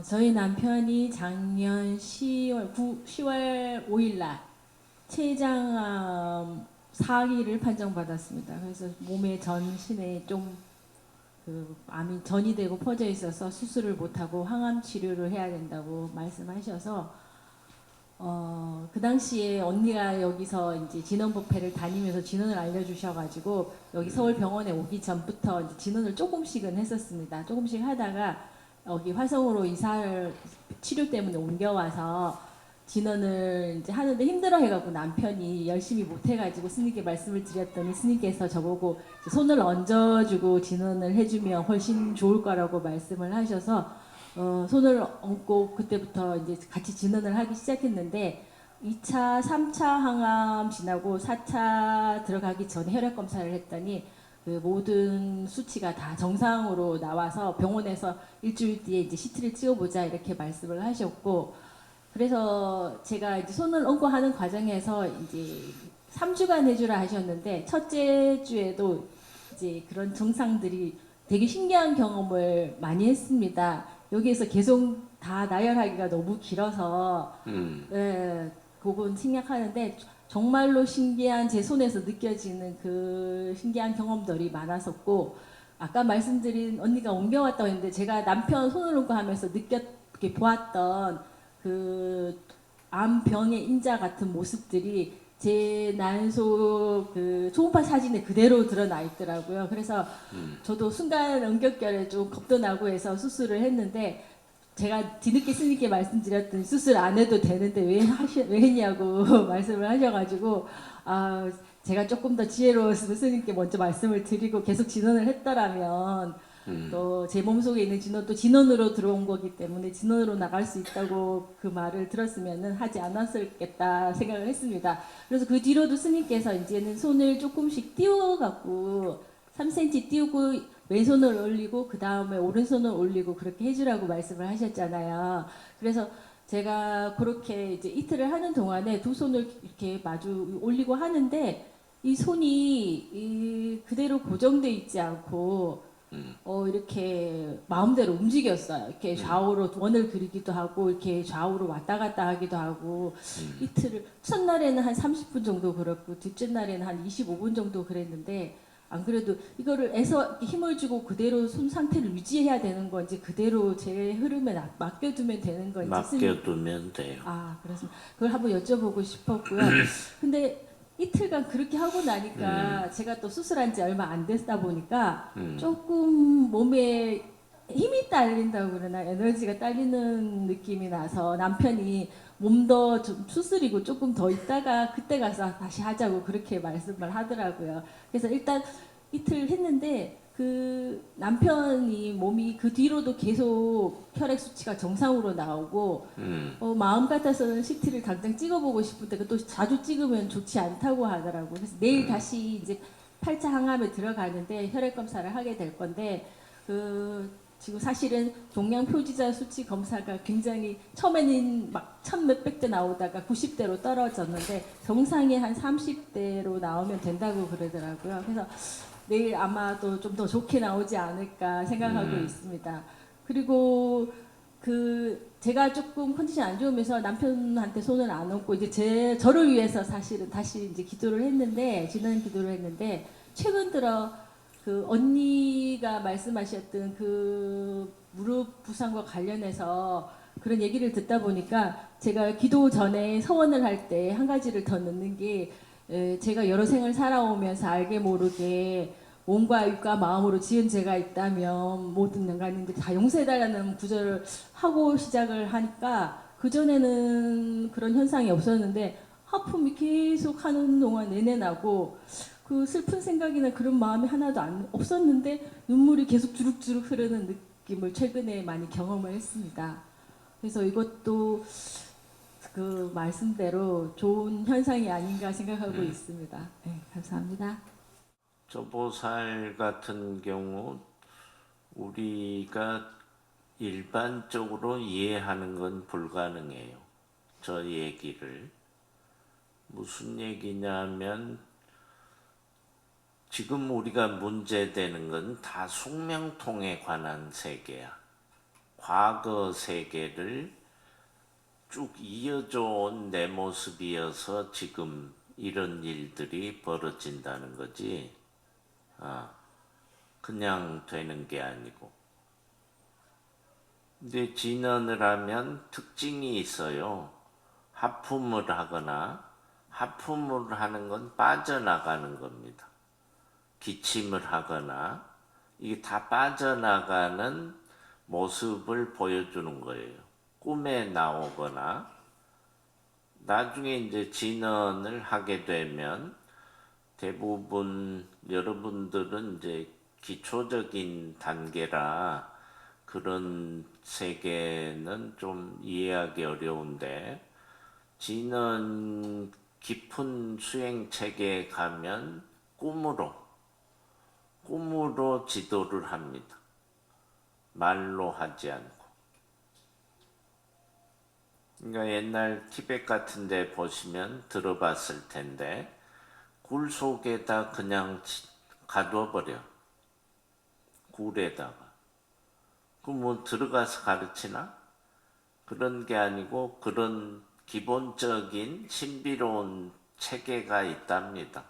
저희 남편이 작년 10월 5일 날 췌장암 4기를 판정받았습니다. 그래서 몸의 전신에 좀 암이 전이 되고 퍼져 있어서 수술을 못하고 항암 치료를 해야 된다고 말씀하셔서 그 당시에 언니가 여기서 이제 진원법회를 다니면서 진원을 알려주셔가지고 여기 서울병원에 오기 전부터 이제 진원을 조금씩은 했었습니다. 조금씩 하다가 여기 화성으로 이사를 치료 때문에 옮겨와서 진원을 이제 하는데 힘들어해가지고 남편이 열심히 못해가지고 스님께 말씀을 드렸더니 스님께서 저보고 손을 얹어주고 진원을 해주면 훨씬 좋을 거라고 말씀을 하셔서 손을 얹고 그때부터 이제 같이 진원을 하기 시작했는데 2차, 3차 항암 지나고 4차 들어가기 전에 혈액 검사를 했더니 그 모든 수치가 다 정상으로 나와서 병원에서 일주일 뒤에 이제 CT를 찍어보자 이렇게 말씀을 하셨고 그래서 제가 이제 손을 얹고 하는 과정에서 이제 3주간 해주라 하셨는데 첫째 주에도 이제 그런 증상들이 되게 신기한 경험을 많이 했습니다. 여기에서 계속 다 나열하기가 너무 길어서 네, 그건 생략하는데 정말로 신기한 제 손에서 느껴지는 그 신기한 경험들이 많았었고 아까 말씀드린 언니가 옮겨왔다고 했는데 제가 남편 손을 얹고 하면서 느꼈게 보았던 그 암병의 인자 같은 모습들이 제 난소 그 초음파 사진에 그대로 드러나 있더라고요. 그래서 저도 순간 응격결에 좀 겁도 나고 해서 수술을 했는데 제가 뒤늦게 스님께 말씀드렸더니 수술 안 해도 되는데 왜 했냐고 말씀을 하셔가지고 제가 조금 더 지혜로웠으면 스님께 먼저 말씀을 드리고 계속 진원을 했더라면 또 제 몸속에 있는 진원도 진원으로 들어온 거기 때문에 진원으로 나갈 수 있다고 그 말을 들었으면 하지 않았을겠다 생각을 했습니다. 그래서 그 뒤로도 스님께서 이제는 손을 조금씩 띄워갖고 3cm 띄우고 왼손을 올리고 그 다음에 오른손을 올리고 그렇게 해주라고 말씀을 하셨잖아요. 그래서 제가 그렇게 이제 이틀을 하는 동안에 두 손을 이렇게 마주 올리고 하는데 이 손이 그대로 고정돼 있지 않고 이렇게 마음대로 움직였어요. 이렇게 좌우로 원을 그리기도 하고 이렇게 좌우로 왔다 갔다 하기도 하고 이틀을 첫날에는 한 30분 정도 그랬고 둘째 날에는 한 25분 정도 그랬는데 안 그래도 이거를 애서 힘을 주고 그대로 손 상태를 유지해야 되는 건지 그대로 제 흐름에 맡겨두면 되는 건지 맡겨두면 돼요. 그래서 그걸 한번 여쭤보고 싶었고요. 근데 이틀간 그렇게 하고 나니까 제가 또 수술한 지 얼마 안 됐다 보니까 조금 몸에 힘이 딸린다고 그러나 에너지가 딸리는 느낌이 나서 남편이 몸도 좀 추스리고 조금 더 있다가 그때 가서 다시 하자고 그렇게 말씀을 하더라고요. 그래서 일단 이틀 했는데 그 남편이 몸이 그 뒤로도 계속 혈액 수치가 정상으로 나오고 마음 같아서는 CT를 당장 찍어보고 싶은데 또 자주 찍으면 좋지 않다고 하더라고요. 그래서 내일 다시 이제 8차 항암에 들어가는데 혈액 검사를 하게 될 건데 지금 사실은 종양 표지자 수치 검사가 굉장히 처음에는 막 1000몇백 대 나오다가 90대로 떨어졌는데 정상이 한 30대로 나오면 된다고 그러더라고요. 그래서 내일 아마도 좀 더 좋게 나오지 않을까 생각하고 있습니다. 그리고 제가 조금 컨디션 안 좋으면서 남편한테 손을 안 얹고 이제 저를 위해서 사실은 다시 이제 기도를 했는데 지난 기도를 했는데 최근 들어 그 언니가 말씀하셨던 그 무릎 부상과 관련해서 그런 얘기를 듣다 보니까 제가 기도 전에 서원을 할 때 한 가지를 더 넣는 게 제가 여러 생을 살아오면서 알게 모르게 몸과 육과 마음으로 지은 죄가 있다면 모든 인간인들 다 용서해달라는 구절을 하고 시작을 하니까 그전에는 그런 현상이 없었는데 하품이 계속 하는 동안 내내 나고 그 슬픈 생각이나 그런 마음이 하나도 없었는데 눈물이 계속 주룩주룩 흐르는 느낌을 최근에 많이 경험을 했습니다. 그래서 이것도 그 말씀대로 좋은 현상이 아닌가 생각하고 있습니다. 네, 감사합니다. 저 보살 같은 경우 우리가 일반적으로 이해하는 건 불가능해요. 저 얘기를. 무슨 얘기냐면 지금 우리가 문제되는 건 다 숙명통에 관한 세계야. 과거 세계를 쭉 이어져 온 내 모습이어서 지금 이런 일들이 벌어진다는 거지. 그냥 되는 게 아니고. 근데 진언을 하면 특징이 있어요. 하품을 하거나, 하품을 하는 건 빠져나가는 겁니다. 기침을 하거나, 이게 다 빠져나가는 모습을 보여주는 거예요. 꿈에 나오거나, 나중에 이제 진언을 하게 되면 대부분 여러분들은 이제 기초적인 단계라 그런 세계는 좀 이해하기 어려운데, 진언 깊은 수행 체계에 가면 꿈으로 지도를 합니다. 말로 하지 않고. 그러니까 옛날 티벳 같은 데 보시면 들어봤을 텐데, 굴 속에다 그냥 가둬버려. 굴에다가. 그럼 뭐 들어가서 가르치나? 그런 게 아니고 그런 기본적인 신비로운 체계가 있답니다.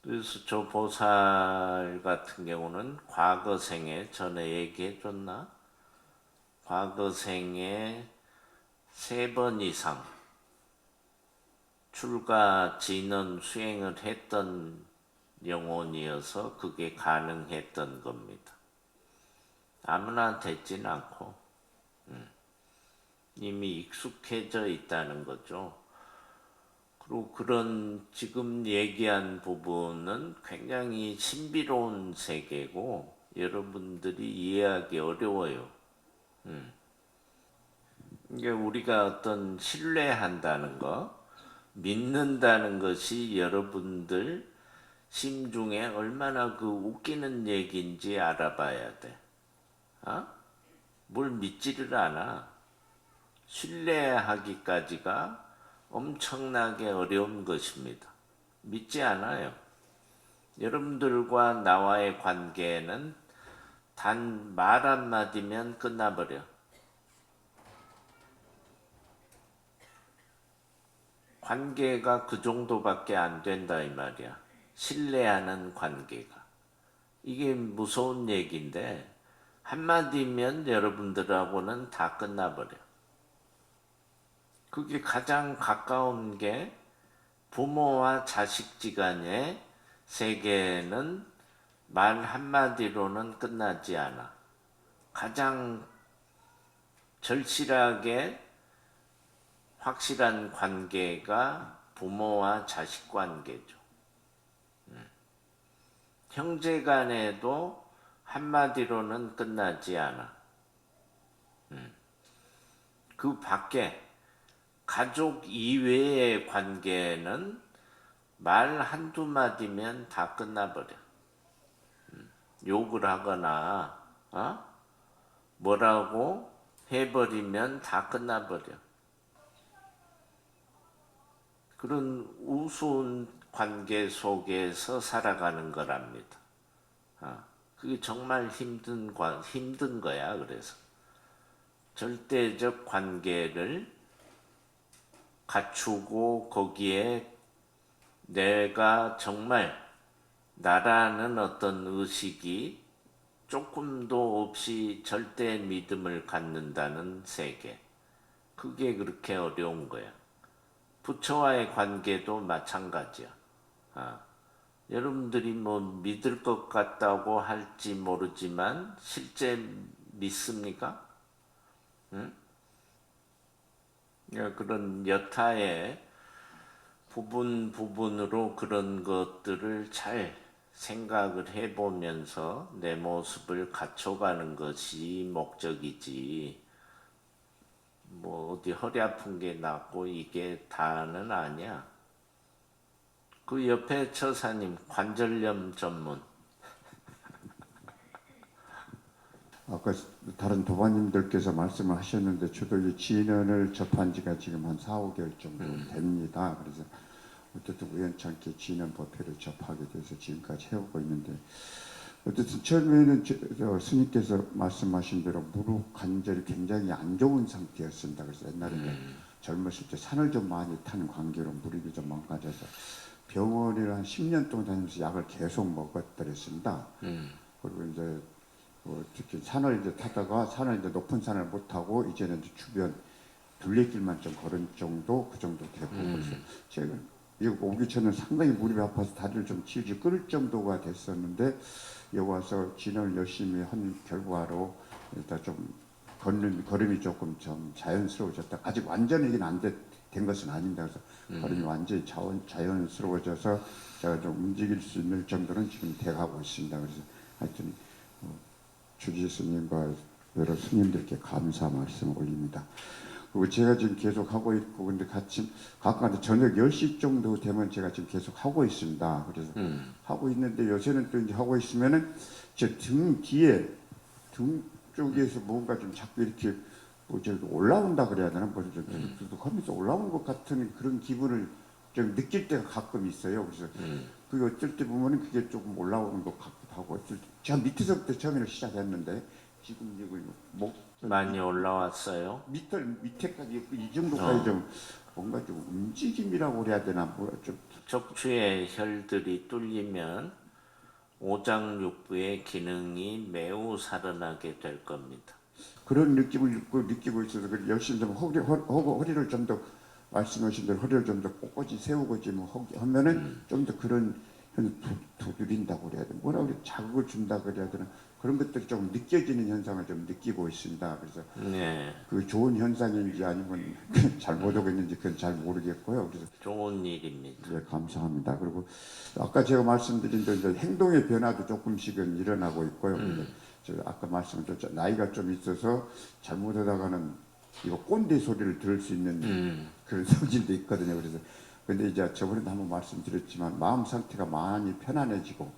그래서 저 보살 같은 경우는 과거 생에 전에 얘기해 줬나? 과거 생에 3번 이상 출가 진언 수행을 했던 영혼이어서 그게 가능했던 겁니다. 아무나 됐진 않고 이미 익숙해져 있다는 거죠. 그리고 그런 지금 얘기한 부분은 굉장히 신비로운 세계고 여러분들이 이해하기 어려워요. 이게 우리가 어떤 신뢰한다는 거, 믿는다는 것이 여러분들 심중에 얼마나 그 웃기는 얘기인지 알아봐야 돼. 뭘 믿지를 않아. 신뢰하기까지가 엄청나게 어려운 것입니다. 믿지 않아요. 여러분들과 나와의 관계는 단 말 한마디면 끝나버려. 관계가 그 정도밖에 안 된다 이 말이야. 신뢰하는 관계가. 이게 무서운 얘기인데 한마디면 여러분들하고는 다 끝나버려. 그게 가장 가까운 게 부모와 자식지간의 세계는 말 한마디로는 끝나지 않아. 가장 절실하게 확실한 관계가 부모와 자식 관계죠. 형제 간에도 한마디로는 끝나지 않아. 그 밖에 가족 이외의 관계는 말 한두 마디면 다 끝나버려. 욕을 하거나 뭐라고 해버리면 다 끝나버려. 그런 우스운 관계 속에서 살아가는 거랍니다. 그게 정말 힘든 거야. 그래서 절대적 관계를 갖추고 거기에 내가 정말 나라는 어떤 의식이 조금도 없이 절대 믿음을 갖는다는 세계. 그게 그렇게 어려운 거야. 부처와의 관계도 마찬가지야. 여러분들이 뭐 믿을 것 같다고 할지 모르지만 실제 믿습니까? 그런 여타의 부분으로 그런 것들을 잘 생각을 해보면서 내 모습을 갖춰가는 것이 목적이지, 뭐 어디 허리 아픈 게 낫고 이게 다는 아니야. 그 옆에 처사님 관절염 전문. 아까 다른 도반님들께서 말씀을 하셨는데 저도 이 진언을 접한 지가 지금 한 4, 5개월 정도 됩니다. 그래서 어쨌든 우연찮게 진언 법회를 접하게 돼서 지금까지 해오고 있는데 어쨌든 처음에는 스님께서 말씀하신 대로 무릎 관절이 굉장히 안 좋은 상태였습니다. 그래서 옛날에 젊었을 때 산을 좀 많이 타는 관계로 무릎이 좀 망가져서 병원을 한 10년 동안 다니면서 약을 계속 먹었더랬습니다. 그리고 이제 특히 산을 이제 타다가 산을 이제 높은 산을 못 타고 이제는 이제 주변 둘레길만 좀 걸은 정도 그 정도 되고 그래서 제가 이거 오기 전에 상당히 무릎이 아파서 다리를 좀 질질 끌을 정도가 됐었는데 여기 와서 진행을 열심히 한 결과로 일단 좀 걸음이 조금 좀 자연스러워졌다. 아직 완전히는 안 된 것은 아닙니다. 그래서 걸음이 완전히 자연스러워져서 제가 좀 움직일 수 있는 정도는 지금 돼가고 있습니다. 그래서 하여튼 주지 스님과 여러 스님들께 감사 말씀을 올립니다. 그리고 제가 지금 계속 하고 있고 근데 가끔 저녁 10시 정도 되면 제가 지금 계속 하고 있습니다. 그래서 하고 있는데 요새는 또 이제 하고 있으면은 제 등 뒤에 등 쪽에서 뭔가 좀 자꾸 이렇게 올라온다 그래야 되나 뭐좀 하면서 올라오는 것 같은 그런 기분을 좀 느낄 때가 가끔 있어요. 그래서 그게 어쩔 때 보면은 그게 조금 올라오는 것 같기도 하고 어쩔 때 제가 밑에서부터 처음에는 시작했는데 지금 이거 목 많이 올라왔어요. 밑에까지 이 정도까지 좀 뭔가 좀 움직임이라고 그래야 되나 뭐좀 척추의 혈들이 뚫리면 오장육부의 기능이 매우 살아나게 될 겁니다. 그런 느낌을 느끼고 있어서 열심히 좀 허리를 좀 더 말씀하신 대로 허리를 좀 더 꼿꼿이 세우고 좀 하면은 좀 더 그런 두드린다고 그래야 되나 뭐라 그래 자극을 준다 그래야 되나 그런 것들이 좀 느껴지는 현상을 좀 느끼고 있습니다. 그래서 네, 그 좋은 현상인지 아니면 잘못 오고 있는지 그건 잘 모르겠고요. 그래서 좋은 일입니다. 네, 감사합니다. 그리고 아까 제가 말씀드린 대로 이제 행동의 변화도 조금씩은 일어나고 있고요. 근데 제가 아까 말씀드렸죠. 나이가 좀 있어서 잘못하다가는 이거 꼰대 소리를 들을 수 있는 그런 성질도 있거든요. 그래서 근데 이제 저번에도 한번 말씀드렸지만 마음 상태가 많이 편안해지고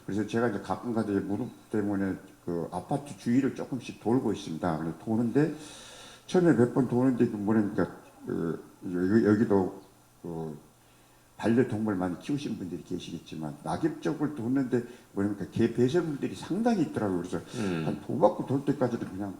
그래서 제가 이제 가끔가다 무릎 때문에 그 아파트 주위를 조금씩 돌고 있습니다. 그래서 도는데 처음에 몇 번 도는데 그 뭐랍니까 여기도 반려동물 많이 키우시는 분들이 계시겠지만 낙엽적을 도는데 뭐랍니까 개 배설물들이 상당히 있더라고요. 그래서 한 도 받고 돌 때까지는 그냥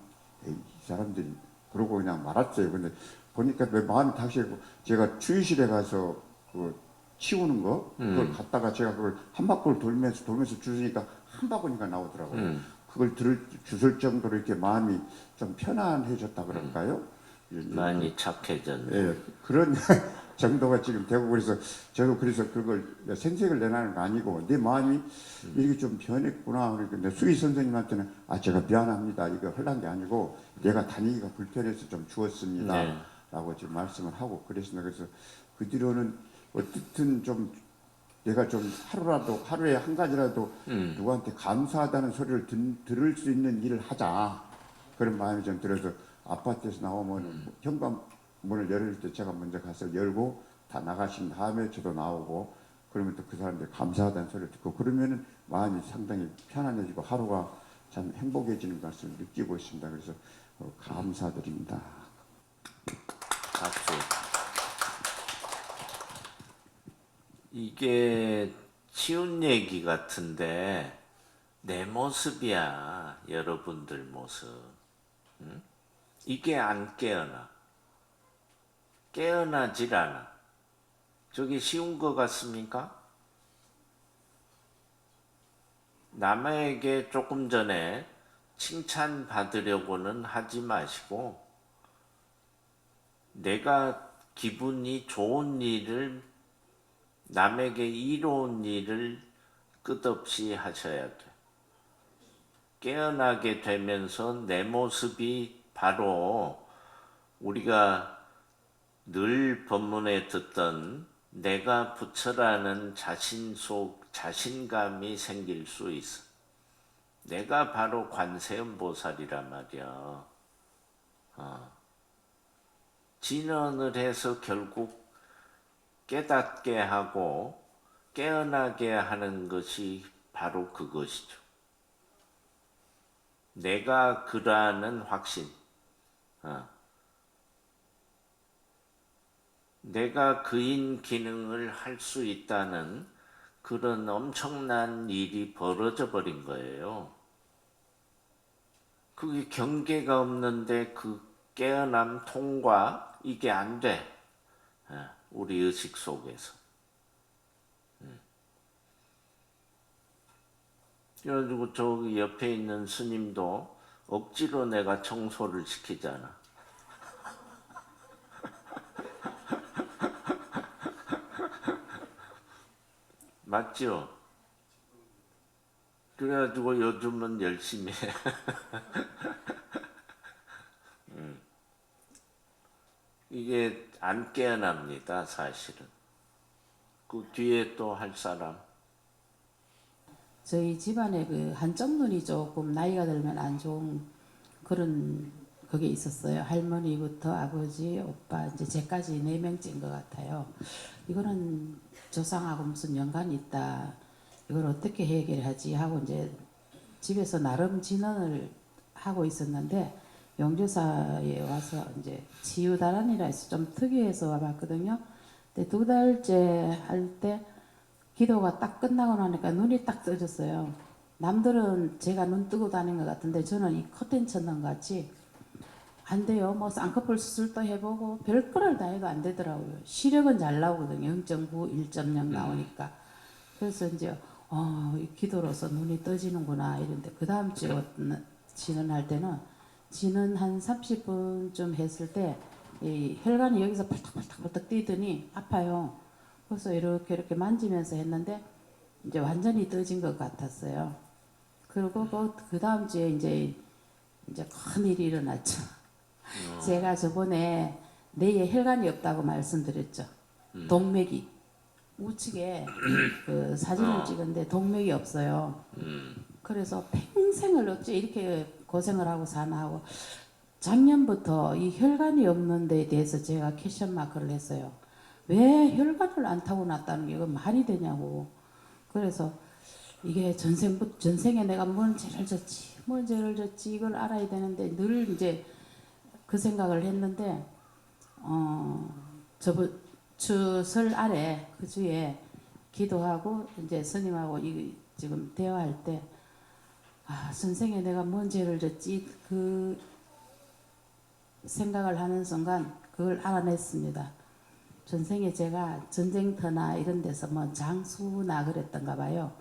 에이, 이 사람들이 그러고 그냥 말았어요. 근데 보니까 내 마음이 다시 제가 추위실에 가서 그 치우는 거 그걸 갖다가 제가 그걸 한 바퀴를 돌면서 주시니까 한 바구니가 나오더라고요. 그걸 주술 정도로 이렇게 마음이 좀 편안해졌다 그럴까요? 많이 착해졌네. 예, 그런 정도가 지금 되고 그래서 저도 그래서 그걸 생색을 내라는 거 아니고 내 마음이 이렇게 좀 변했구나. 그러니까 수희 선생님한테는 제가 미안합니다. 이거 하려는 게 아니고 내가 다니기가 불편해서 좀 주었습니다. 네. 라고 지금 말씀을 하고 그랬습니다. 그래서 그 뒤로는 어떻든 좀 내가 좀 하루에 한 가지라도 누구한테 감사하다는 소리를 들을 수 있는 일을 하자. 그런 마음이 좀 들어서 아파트에서 나오면 현관문을 열을 때 제가 먼저 가서 열고 다 나가신 다음에 저도 나오고 그러면 또 그 사람들 감사하다는 소리를 듣고 그러면은 마음이 상당히 편안해지고 하루가 참 행복해지는 것을 느끼고 있습니다. 그래서 감사드립니다. 박수. 이게 쉬운 얘기 같은데 내 모습이야. 여러분들 모습. 응? 이게 안 깨어나질 않아. 저게 쉬운 거 같습니까? 남에게 조금 전에 칭찬받으려고는 하지 마시고 내가 기분이 좋은 일을 남에게 이로운 일을 끝없이 하셔야 돼. 깨어나게 되면서 내 모습이 바로 우리가 늘 법문에 듣던 내가 부처라는 자신 속 자신감이 생길 수 있어. 내가 바로 관세음보살이란 말이야. 진언을 해서 결국 깨닫게 하고 깨어나게 하는 것이 바로 그것이죠. 내가 그라는 확신. 내가 그인 기능을 할 수 있다는 그런 엄청난 일이 벌어져 버린 거예요. 그게 경계가 없는데 그 깨어남 통과 이게 안 돼. 우리 의식 속에서. 그래가지고 저기 옆에 있는 스님도 억지로 내가 청소를 시키잖아. 맞죠? 그래가지고 요즘은 열심히 해. 이게 안 깨어납니다, 사실은. 그 뒤에 또 할 사람. 저희 집안에 그 한쪽 눈이 조금 나이가 들면 안 좋은 그런 그게 있었어요. 할머니부터 아버지, 오빠 이제 제까지 4명째인 것 같아요. 이거는 조상하고 무슨 연관이 있다. 이걸 어떻게 해결하지 하고 이제 집에서 나름 진언을 하고 있었는데 영주사에 와서 이제 치유다란이라 해서 좀 특이해서 와봤거든요. 근데 2달째 할 때 기도가 딱 끝나고 나니까 눈이 딱 떠졌어요. 남들은 제가 눈 뜨고 다닌 것 같은데 저는 이 커튼 쳤는 것 같이 안 돼요. 뭐 쌍꺼풀 수술도 해보고 별거를 다 해도 안 되더라고요. 시력은 잘 나오거든요. 0.9, 1.0 나오니까. 그래서 이제 이 기도로서 눈이 떠지는구나 이런데 그 다음 주에 진언할 때는 진언 한 30분쯤 했을 때 이 혈관이 여기서 팔딱팔딱 뛰더니 아파요. 그래서 이렇게 만지면서 했는데 이제 완전히 떠진 것 같았어요. 그리고 그 다음 주에 이제 큰 일이 일어났죠. 제가 저번에 뇌에 혈관이 없다고 말씀드렸죠. 동맥이 우측에 그 사진을 찍었는데 동맥이 없어요. 그래서 평생을 어째 이렇게 고생을 하고 사나 하고 작년부터 이 혈관이 없는 데에 대해서 제가 퀘션 마크를 했어요. 왜 혈관을 안 타고났다는 게 이건 말이 되냐고. 그래서 이게 전생에 내가 뭔 죄를 졌지 이걸 알아야 되는데 늘 이제 그 생각을 했는데 저번 주 설 아래 그 주에 기도하고 이제 스님하고 지금 대화할 때 전생에 내가 뭔 죄를 졌지 그 생각을 하는 순간 그걸 알아냈습니다. 전생에 제가 전쟁터나 이런 데서 뭐 장수나 그랬던가 봐요.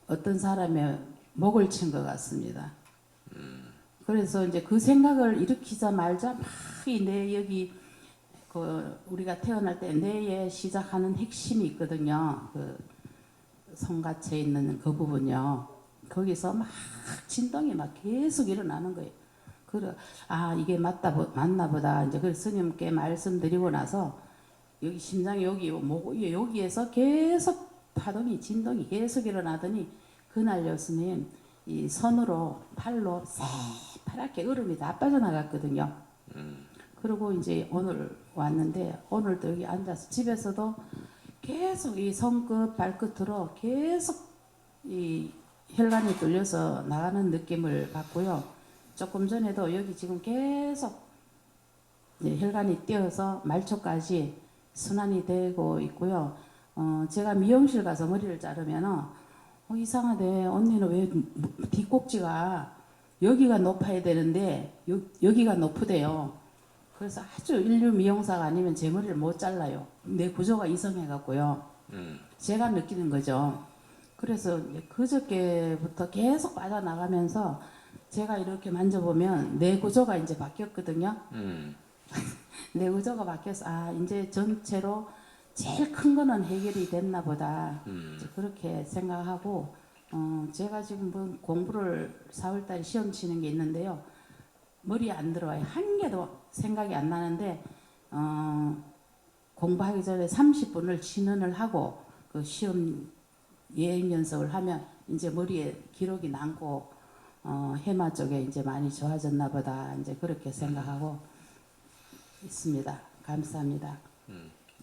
어떤 사람의 목을 친 것 같습니다. 그래서 이제 그 생각을 일으키자마자 막 이 뇌 여기 그 우리가 태어날 때 뇌에 시작하는 핵심이 있거든요. 그 성가체에 있는 그 부분요. 거기서 막 진동이 막 계속 일어나는 거예요. 그래 이게 맞나 보다. 이제 그 스님께 말씀드리고 나서 여기 심장 여기 목 여기에서 계속 파동이 진동이 계속 일어나더니 그날요 스님 이 손으로 팔로 새파랗게 얼음이 다 빠져나갔거든요. 그리고 이제 오늘 왔는데 오늘도 여기 앉아서 집에서도 계속 이 손끝 발끝으로 계속 이 혈관이 뚫려서 나가는 느낌을 받고요. 조금 전에도 여기 지금 계속 혈관이 뛰어서 말초까지 순환이 되고 있고요. 제가 미용실 가서 머리를 자르면은 이상하대. 언니는 왜 뒷꼭지가 여기가 높아야 되는데 여기가 높으대요. 그래서 아주 인류 미용사가 아니면 제 머리를 못 잘라요. 내 구조가 이상해갖고요. 제가 느끼는 거죠. 그래서 그저께부터 계속 빠져나가면서 제가 이렇게 만져보면 내 구조가 이제 바뀌었거든요. 내 구조가 바뀌어서 이제 전체로 제일 큰 거는 해결이 됐나 보다. 그렇게 생각하고 제가 지금 뭐 공부를 4월달에 시험 치는 게 있는데요. 머리에 안 들어와요. 한 개도 생각이 안 나는데 공부하기 전에 30분을 진언을 하고 그 시험 예행 연습을 하면 이제 머리에 기록이 남고 해마 쪽에 이제 많이 좋아졌나 보다. 이제 그렇게 생각하고 있습니다. 감사합니다.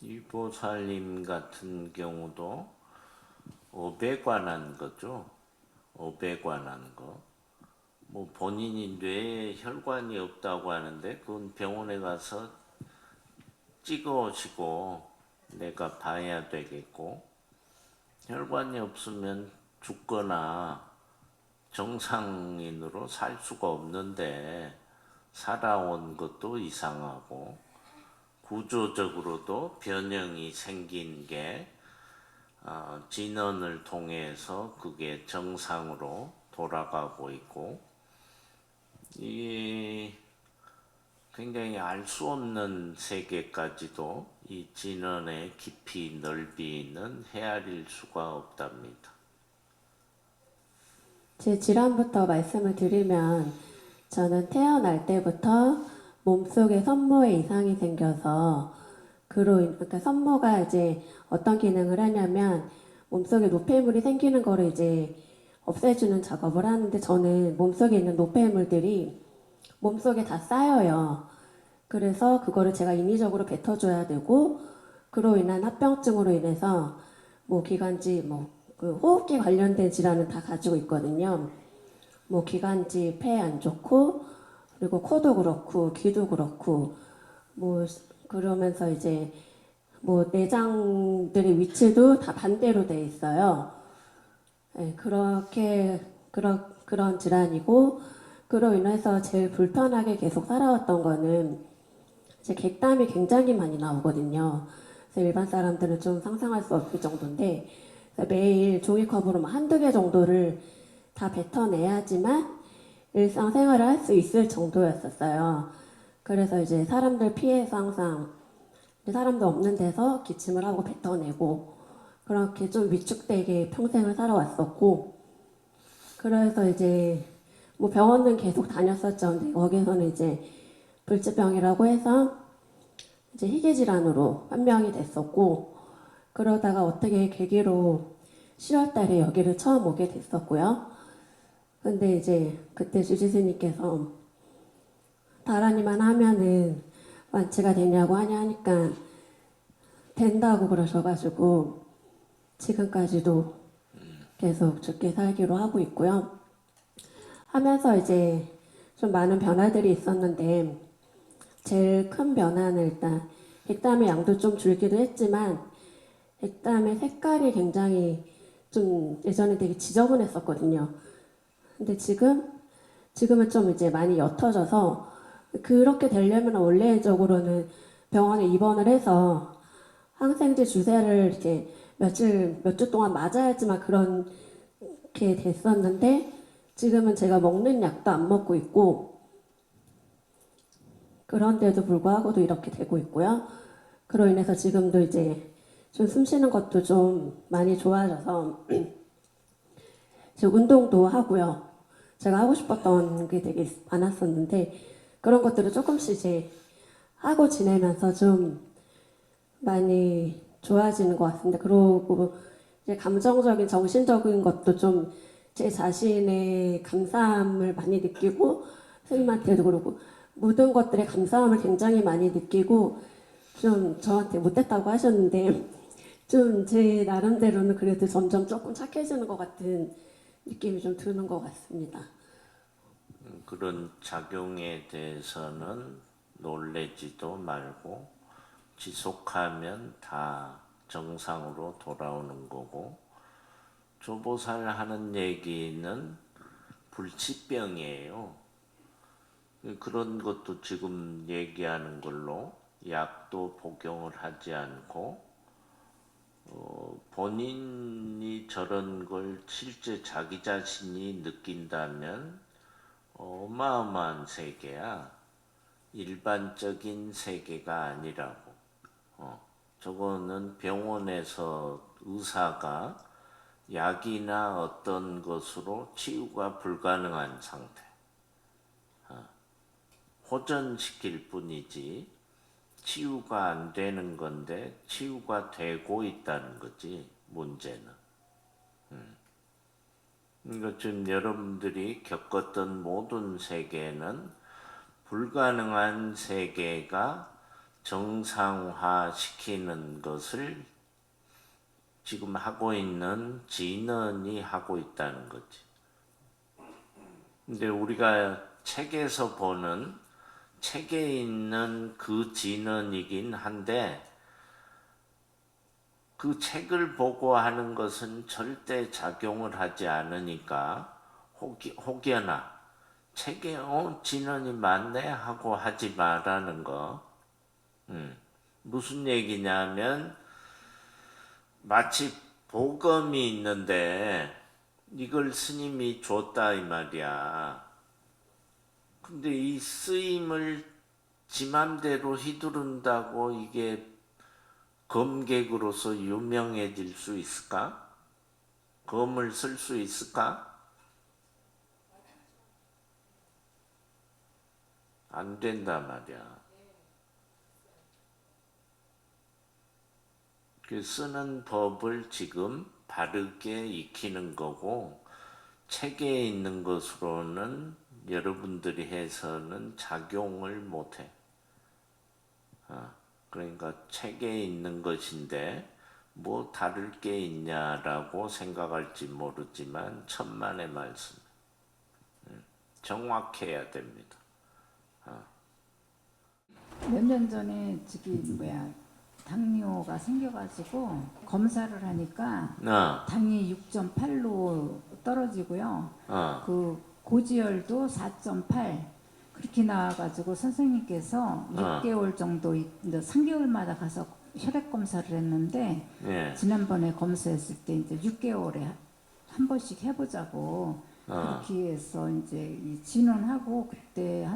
이보살님 같은 경우도 업에 관한 거죠. 업에 관한 거. 뭐 본인이 뇌에 혈관이 없다고 하는데 그건 병원에 가서 찍어 오시고 내가 봐야 되겠고 혈관이 없으면 죽거나 정상인으로 살 수가 없는데 살아온 것도 이상하고 구조적으로도 변형이 생긴 게 진원을 통해서 그게 정상으로 돌아가고 있고 이 굉장히 알 수 없는 세계까지도 이 진원의 깊이 넓이는 헤아릴 수가 없답니다. 제 질환부터 말씀을 드리면 저는 태어날 때부터 몸속에 섬모에 이상이 생겨서 그러니까 섬모가 이제 어떤 기능을 하냐면 몸속에 노폐물이 생기는 거를 이제 없애주는 작업을 하는데 저는 몸속에 있는 노폐물들이 몸속에 다 쌓여요. 그래서 그거를 제가 인위적으로 뱉어줘야 되고 그로 인한 합병증으로 인해서 뭐 기관지 그 호흡기 관련된 질환은 다 가지고 있거든요. 뭐 기관지 폐 안 좋고 그리고 코도 그렇고 귀도 그렇고 뭐 그러면서 이제 뭐 내장들의 위치도 다 반대로 돼 있어요. 네, 그런 질환이고 그로 인해서 제일 불편하게 계속 살아왔던 거는 제 객담이 굉장히 많이 나오거든요. 그래서 일반 사람들은 좀 상상할 수 없을 정도인데 매일 종이컵으로 한두 개 정도를 다 뱉어내야지만 일상생활을 할 수 있을 정도였었어요. 그래서 이제 사람들 피해서 항상 사람도 없는 데서 기침을 하고 뱉어내고 그렇게 좀 위축되게 평생을 살아왔었고 그래서 이제 뭐 병원은 계속 다녔었죠. 근데 거기서는 이제 불치병이라고 해서 이제 희귀질환으로 판명이 됐었고 그러다가 어떻게 계기로 10월 달에 여기를 처음 오게 됐었고요. 근데 이제 그때 주지스님께서 다란이만 하면은 완치가 되냐고 하니까 된다고 그러셔가지고 지금까지도 계속 죽게 살기로 하고 있고요. 하면서 이제 좀 많은 변화들이 있었는데 제일 큰 변화는 일단 액담의 양도 좀 줄기도 했지만 액담의 색깔이 굉장히 좀 예전에 되게 지저분했었거든요. 근데 지금은 좀 이제 많이 옅어져서 그렇게 되려면 원래적으로는 병원에 입원을 해서 항생제 주사를 이제 몇 주 동안 맞아야지만 그렇게 됐었는데 지금은 제가 먹는 약도 안 먹고 있고 그런데도 불구하고도 이렇게 되고 있고요. 그로 인해서 지금도 이제 좀 숨 쉬는 것도 좀 많이 좋아져서 이제 운동도 하고요. 제가 하고 싶었던 게 되게 많았었는데 그런 것들을 조금씩 이제 하고 지내면서 좀 많이 좋아지는 것 같습니다. 그리고 이제 감정적인, 정신적인 것도 좀 제 자신의 감사함을 많이 느끼고 선생님한테도 그러고 모든 것들에 감사함을 굉장히 많이 느끼고 좀 저한테 못됐다고 하셨는데 좀 제 나름대로는 그래도 점점 조금 착해지는 것 같은 느낌이 좀 드는 것 같습니다. 그런 작용에 대해서는 놀래지도 말고 지속하면 다 정상으로 돌아오는 거고 조보살 하는 얘기는 불치병이에요. 그런 것도 지금 얘기하는 걸로 약도 복용을 하지 않고 본인이 저런 걸 실제 자기 자신이 느낀다면 어마어마한 세계야. 일반적인 세계가 아니라고. 저거는 병원에서 의사가 약이나 어떤 것으로 치유가 불가능한 상태. 호전시킬 뿐이지 치유가 안 되는 건데 치유가 되고 있다는 거지 문제는. 그러니까 지금 여러분들이 겪었던 모든 세계는 불가능한 세계가 정상화시키는 것을 지금 하고 있는 진언이 하고 있다는 거지. 근데 우리가 책에서 보는 책에 있는 그 진언이긴 한데 그 책을 보고 하는 것은 절대 작용을 하지 않으니까 혹여나 책에 진언이 맞네 하고 하지 말라는 거. 무슨 얘기냐면 마치 복음이 있는데 이걸 스님이 줬다 이 말이야. 근데 이 쓰임을 지 맘대로 휘두른다고 이게 검객으로서 유명해질 수 있을까? 검을 쓸 수 있을까? 안 된다 말이야. 그 쓰는 법을 지금 바르게 익히는 거고 책에 있는 것으로는 여러분들이 해서는 작용을 못해. 그러니까 책에 있는 것인데 뭐 다를 게 있냐라고 생각할지 모르지만 천만의 말씀. 정확해야 됩니다. 몇 년 전에 당뇨가 생겨가지고 검사를 하니까 당이 6.8로 떨어지고요. 그 고지혈도 4.8 그렇게 나와가지고 선생님께서 6개월 정도, 이제 3개월마다 가서 혈액 검사를 했는데 지난번에 검사했을 때 이제 6개월에 한 번씩 해보자고 그렇게 해서 이제 이 진원하고 그때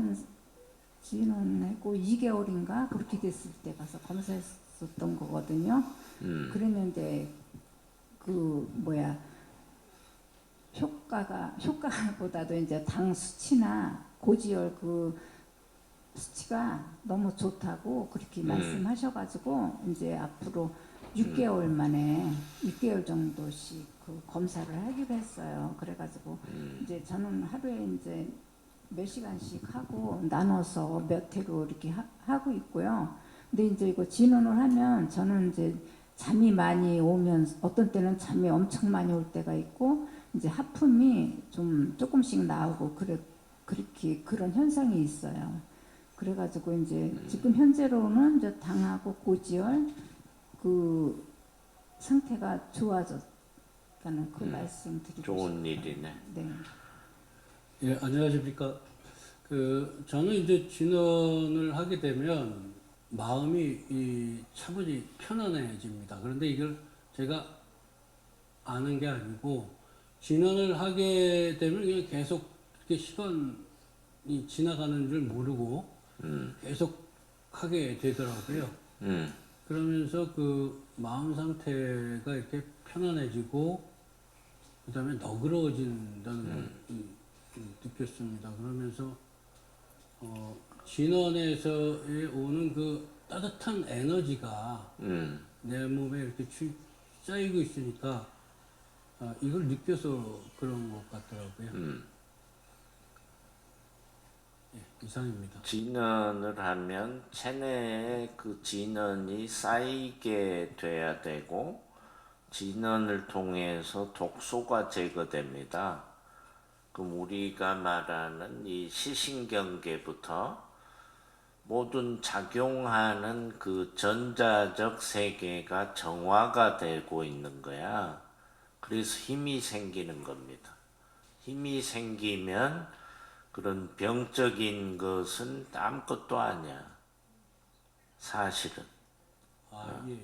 진원하고 2개월인가 그렇게 됐을 때 가서 검사했었던 거거든요. 그랬는데 효과보다도 이제 당 수치나 고지혈 그 수치가 너무 좋다고 그렇게 말씀하셔가지고 이제 앞으로 6개월 만에 6개월 정도씩 그 검사를 하기로 했어요. 그래가지고 이제 저는 하루에 이제 몇 시간씩 하고 나눠서 몇 회로 이렇게 하고 있고요. 근데 이제 이거 진원을 하면 저는 이제 잠이 많이 오면 어떤 때는 잠이 엄청 많이 올 때가 있고 이제 하품이 좀 조금씩 나오고 그렇게 그런 현상이 있어요. 그래가지고 이제 지금 현재로는 이제 당하고 고지혈 그 상태가 좋아졌다는 그 말씀 드리고 좋은 싶어요. 일이네. 네. 예, 안녕하십니까. 저는 이제 진언을 하게 되면 마음이 차분히 편안해집니다. 그런데 이걸 제가 아는 게 아니고 진언을 하게 되면 그냥 계속 이렇게 시간이 지나가는 줄 모르고 계속 하게 되더라고요. 그러면서 그 마음 상태가 이렇게 편안해지고 그다음에 너그러워진다는 걸 느꼈습니다. 그러면서 진원에서의 오는 그 따뜻한 에너지가 내 몸에 이렇게 쌓이고 있으니까 이걸 느껴서 그런 것 같더라고요. 예, 이상입니다. 진언을 하면 체내에 그 진언이 쌓이게 돼야 되고 진언을 통해서 독소가 제거됩니다. 그럼 우리가 말하는 이 시신경계부터 모든 작용하는 그 전자적 세계가 정화가 되고 있는 거야. 그래서 힘이 생기는 겁니다. 힘이 생기면 그런 병적인 것은 아무것도 아니야. 사실은. 예.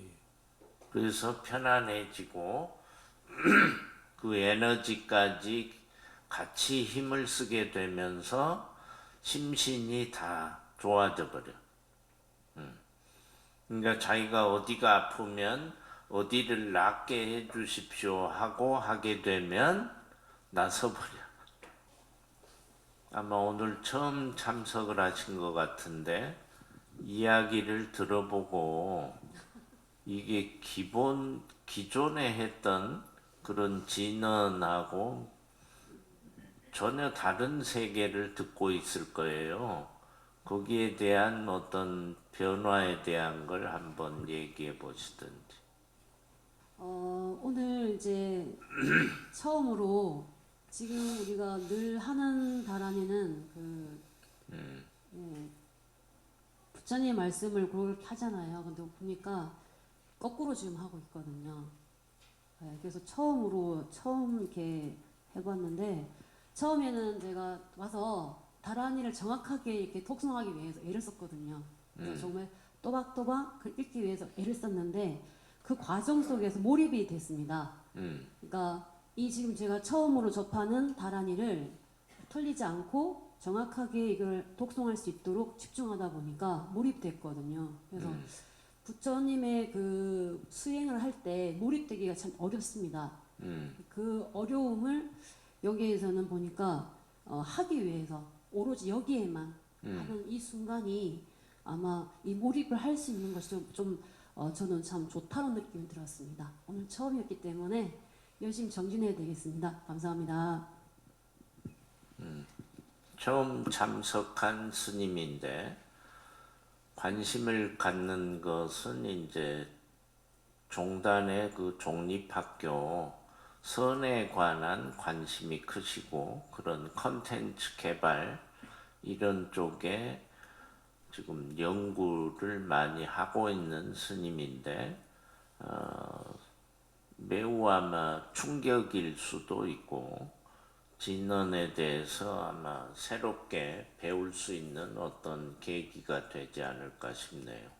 그래서 편안해지고 그 에너지까지 같이 힘을 쓰게 되면서 심신이 다 좋아져 버려. 그러니까 자기가 어디가 아프면 어디를 낫게 해 주십시오 하고 하게 되면 나서버려. 아마 오늘 처음 참석을 하신 것 같은데 이야기를 들어보고 이게 기존에 했던 그런 진언하고 전혀 다른 세계를 듣고 있을 거예요. 거기에 대한 어떤 변화에 대한 걸 한번 얘기해 보시든지. 오늘 이제 처음으로 지금 우리가 늘 하는 바람에는 예, 부처님 말씀을 그렇게 하잖아요. 근데 보니까 거꾸로 지금 하고 있거든요. 네, 그래서 처음 이렇게 해봤는데 처음에는 제가 와서 다란이를 정확하게 이렇게 독송하기 위해서 애를 썼거든요. 그래서 정말 또박또박 그 읽기 위해서 애를 썼는데 그 과정 속에서 몰입이 됐습니다. 그러니까 이 지금 제가 처음으로 접하는 다란이를 틀리지 않고 정확하게 이걸 독송할 수 있도록 집중하다 보니까 몰입됐거든요. 그래서 부처님의 그 수행을 할 때 몰입되기가 참 어렵습니다. 그 어려움을 여기에서는 보니까 하기 위해서 오로지 여기에만 하는 이 순간이 아마 이 몰입을 할 수 있는 것이 저는 참 좋다는 느낌이 들었습니다. 오늘 처음이었기 때문에 열심히 정진해야 되겠습니다. 감사합니다. 처음 참석한 스님인데 관심을 갖는 것은 이제 종단의 그 종립학교 선에 관한 관심이 크시고 그런 컨텐츠 개발 이런 쪽에 지금 연구를 많이 하고 있는 스님인데 매우 아마 충격일 수도 있고 진언에 대해서 아마 새롭게 배울 수 있는 어떤 계기가 되지 않을까 싶네요.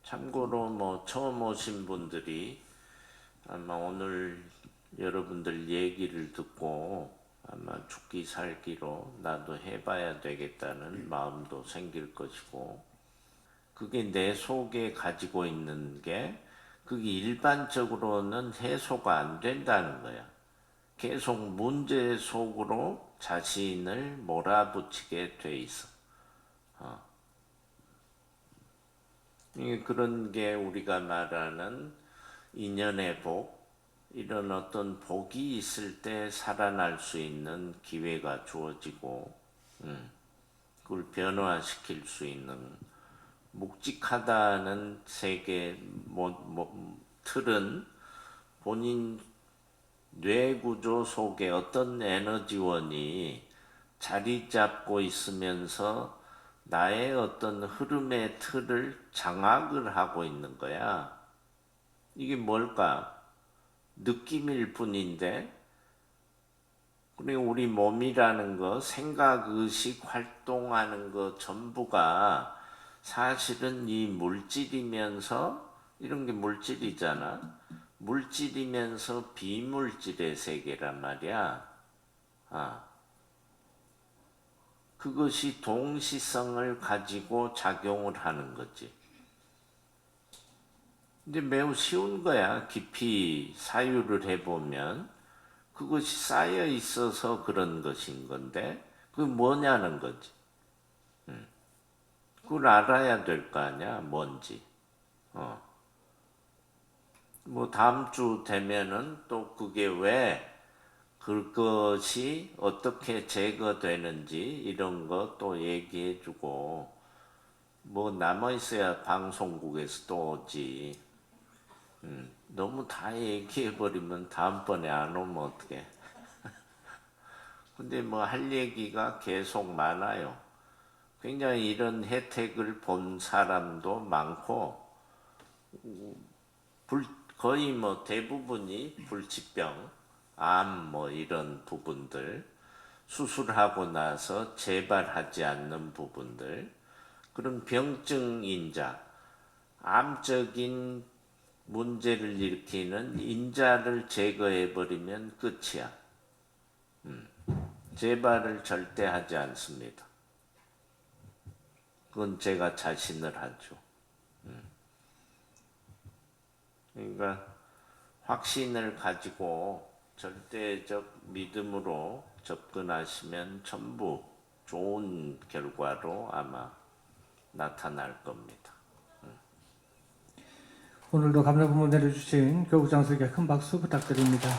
참고로 뭐 처음 오신 분들이 아마 오늘 여러분들 얘기를 듣고 아마 죽기 살기로 나도 해봐야 되겠다는 마음도 생길 것이고 그게 내 속에 가지고 있는 게 그게 일반적으로는 해소가 안 된다는 거야. 계속 문제 속으로 자신을 몰아붙이게 돼 있어. 그런 게 우리가 말하는 인연의 복, 이런 어떤 복이 있을 때 살아날 수 있는 기회가 주어지고, 그걸 변화시킬 수 있는 묵직하다는 세계 틀은 본인 뇌구조 속에 어떤 에너지원이 자리 잡고 있으면서 나의 어떤 흐름의 틀을 장악을 하고 있는 거야. 이게 뭘까? 느낌일 뿐인데, 그리고 우리 몸이라는 거, 생각, 의식, 활동하는 거 전부가 사실은 이 물질이면서, 이런 게 물질이잖아. 물질이면서 비물질의 세계란 말이야. 그것이 동시성을 가지고 작용을 하는 거지. 근데 매우 쉬운 거야. 깊이 사유를 해보면. 그것이 쌓여 있어서 그런 것인 건데, 그게 뭐냐는 거지. 그걸 알아야 될 거 아니야, 뭔지. 뭐 다음 주 되면은 또 그게 왜 그것이 어떻게 제거되는지 이런 거 또 얘기해주고 뭐 남아있어야 방송국에서 또 오지. 너무 다 얘기해버리면 다음번에 안 오면 어떡해. 근데 뭐 할 얘기가 계속 많아요. 굉장히 이런 혜택을 본 사람도 많고 거의 뭐 대부분이 불치병, 암 뭐 이런 부분들, 수술하고 나서 재발하지 않는 부분들, 그런 병증 인자, 암적인 문제를 일으키는 인자를 제거해버리면 끝이야. 재발을 절대 하지 않습니다. 그건 제가 자신을 하죠. 그러니까 확신을 가지고 절대적 믿음으로 접근하시면 전부 좋은 결과로 아마 나타날 겁니다. 오늘도 감사 부문 내려주신 교구장수에게 큰 박수 부탁드립니다.